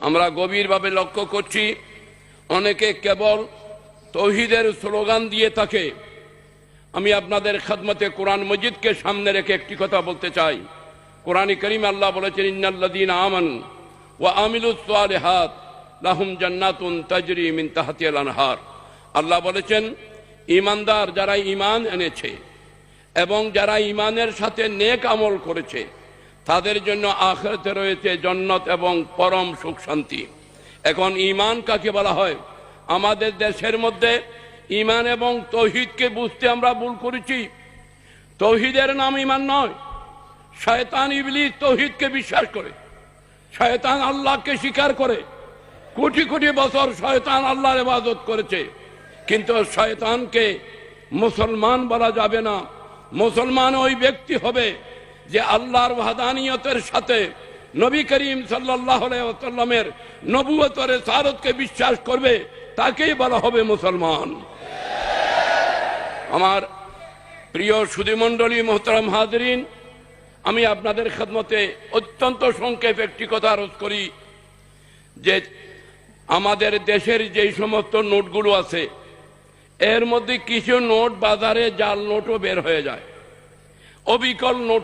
আমরা গভীরভাবে লক্ষ্য করছি, অনেকে কেবল তৌহিদের স্লোগান দিয়ে থাকে। আমি আপনাদের খেদমতে কোরআন মজিদকে সামনে রেখে একটি কথা বলতে চাই। কোরআনে কারীমে আল্লাহ বলেছেন, ইন্নাল্লাযীনা আমানু ওয়া আমিলুস সালিহাত লাহুম জান্নাতুন তাজরি মিন তাহতিহাল আনহার। আল্লাহ বলেছেন, ঈমানদার যারা ঈমান এনেছে এবং যারা ঈমানের সাথে নেক আমল করেছে তাদের জন্য আখিরাতে রয়েছে জান্নাত এবং পরম সুখ শান্তি। এখন ঈমান কাকে বলা হয়? আমাদের দেশের মধ্যে ঈমান এবং তৌহিদকে বুঝতে আমরা ভুল করেছি। তৌহিদের নাম ঈমান নয়। শয়তান ইবলিস তৌহিদকে বিশ্বাস করে, শয়তান আল্লাহকে স্বীকার করে। কোটি কোটি বছর শয়তান আল্লাহর ইবাদত করেছে, কিন্তু শয়তানকে মুসলমান বলা যাবে না। মুসলমান ওই ব্যক্তি হবে যে আল্লাহর ওয়াহদানিয়তের সাথে নবী করিম সাল্লাল্লাহু আলাইহি ওয়াসাল্লামের নবুয়ত ও রিসালাতকে বিশ্বাস করবে, তাকেই বলা হবে মুসলমান। আমার প্রিয় সুধীমণ্ডলী, মোহতারাম হাজরিন, আমি আপনাদের খেদমতে অত্যন্ত সংক্ষেপ একটি কথা আরজ করি যে আমাদের দেশের যেই সমস্ত নোটগুলো আছে এর মধ্যে কিছু নোট বাজারে জাল নোটও বের হয়ে যায়, অবিকল নোট